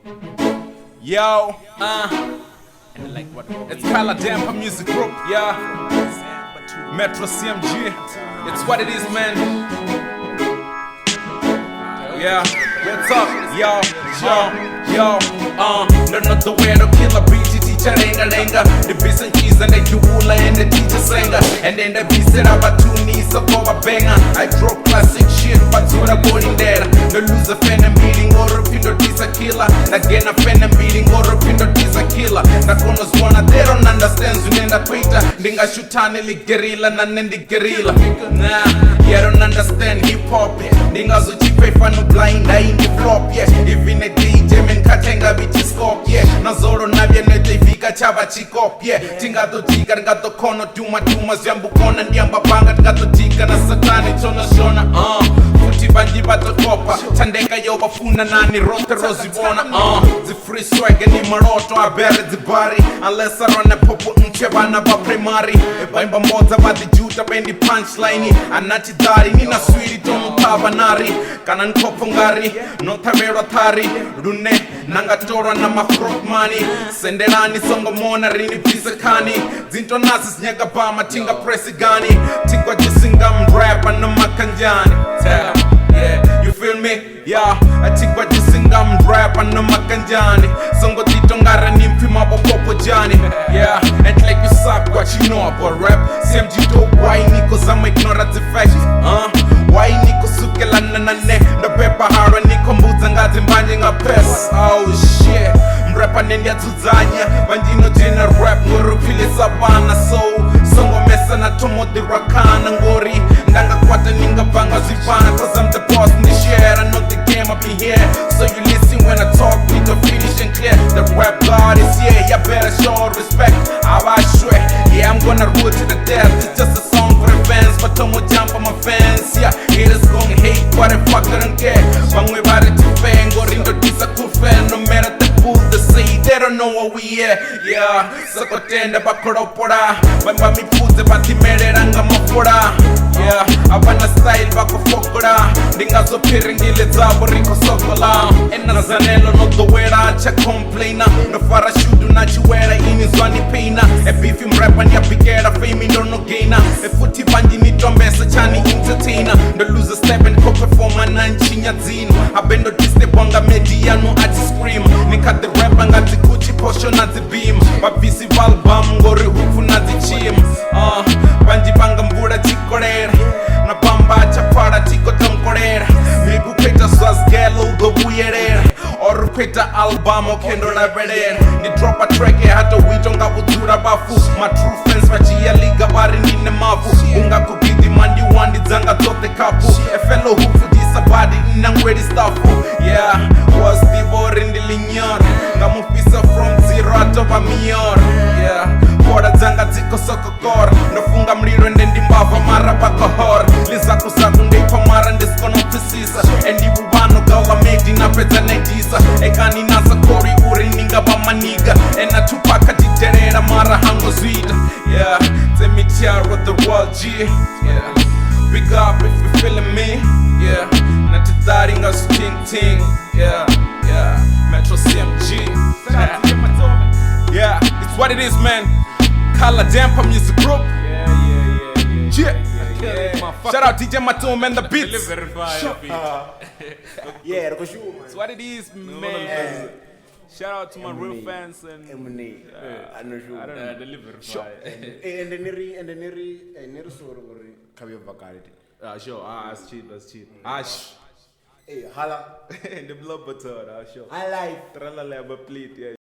Yo, it's Kala Damper Music Group, yeah. Metro CMG, it's what it is, man. Yeah, what's up, yo, learn the way to kill a beat, teacher lenga. The beats and keys and the jewel and the teacher singer. And then the beats that have 2 knees, so go a banger. I drop classic shit, but to the body there. The loser fan and meeting, or a pin is a killer. Again, a fan and meeting, or a pin is a killer. The corners wanna, they don't understand, Zunenda Twitter. Dinga shutani li guerrilla, nanendi guerrilla. Nah, you don't understand hip hop. Dinga zuchipe fanu blind, I in the flop, yeah. Even a DJ, men katenga bitiscope, yeah. Nazoro navia nete vika chava chikop, yeah. Tinga to tika, gato kono, tuma, zambu kona, ndiamba banga, gato tika, na satani, chona shona, Futi banji bato kopa, tandeka yoba funa nani, rote rosi bona, The free swag ni maroto, I bury the body. Unless I run a popo, nchebana ba primary. Baimba moza ba the juta, bendi punchline. Anachi dari, nina sweetie, tomu tabanari. Kanan kopongari, no tavera tari. Rune, nangatora na mafrok money. Sendelani songo mona, rini pisa kani. Zinto nasis nyaga bama, tinga presigani. Tikwa jisingam rap, and no makanjani. Yeah, you feel me? Yeah, I think what you sing, I'm rap and no makanjani. Songo titongara nimpi mapopo jani. Yeah, and like you suck what you know about rap. CMG dope, why niko zama ignore the fact. Why niko sukela nanane. The pepa hara niko mbuza ngazi mbanje nga pes. Oh shit, mrapa nendia tuzanya. Banjino jina rap ngoro pili sabana. Songo mesa na tomo di rakana ngori. Ndanga kwata ninga banga zifana. Cause I'm the boss in the share. I know the game up in here. So you listen when I talk, need to finish and clear. The rap god is here, you better show respect. I swear, yeah, I'm gonna rule to the death. It's just a song for the fans, but Tomo jump on my fans. Yeah, haters gon' hate, what the fuck I don't care. Bangwe bare to fan, go rindo disa cool fan. No matter the bull they say, they don't know what we are. Yeah, sako tenda bakoro pora. Bamba mi puze bati mere ranga mafora. Yeah, abana style bako fokora. Dinga so piringile zabo riko sokola. Ena zanelo no doera cha complainer. No farashudu na chiwera ini zwani paina. E beefy mrapa ni apigera fame no gainer. E futi bandi ni tombesa chani entertainer. The loser step and co performer na nchinya zino. Abendo diste bonga media no ati scream. Nika the rap nga zi Gucci portion na zi beam. Babisi valbam ngori hufu na zi chim. Banji banga mbura chikorera. Na bamba chapara chiko tonkorera. Migu peta swaz gelo go buyerera. Or peta album o kendo na verera. Ni drop a track e hata witonga butura bafu. My true friends vachia liga bari nine mavu. Unga kubidi mandi wandi zanga tote kapu. A fellow hufu disabadi inangwedi stafu. Yeah, was the boring the linear. Ngamu pisa from zero atoba mior. Yeah, bora zanga ziko soko kor. Nafunga mriro ndendi mbava mara bako hor. Liza kusaku ndepa mara ndiskono pisisa. Endi bubano gawa medi na peta netisa. Ekani nasa kori uri ninga ba maniga. Ena tupaka titerera mara hango zwida. Yeah, temi tiara the world G. Yeah, big up if you feeling me. Yeah, natidari nga su ting. Yeah, Metro CMG. Yeah, it's what it is, man. Kala Damper Music Group. Yeah. Shout out DJ Matum and the beats. Yeah, it's what it is, man. Shout out to my real fans and I know you. Deliver. And the neri sort of career vacancy. Sure. That's cheap. Hey, hala. The blood butter. Sure. I like. Tralala, but please, yeah.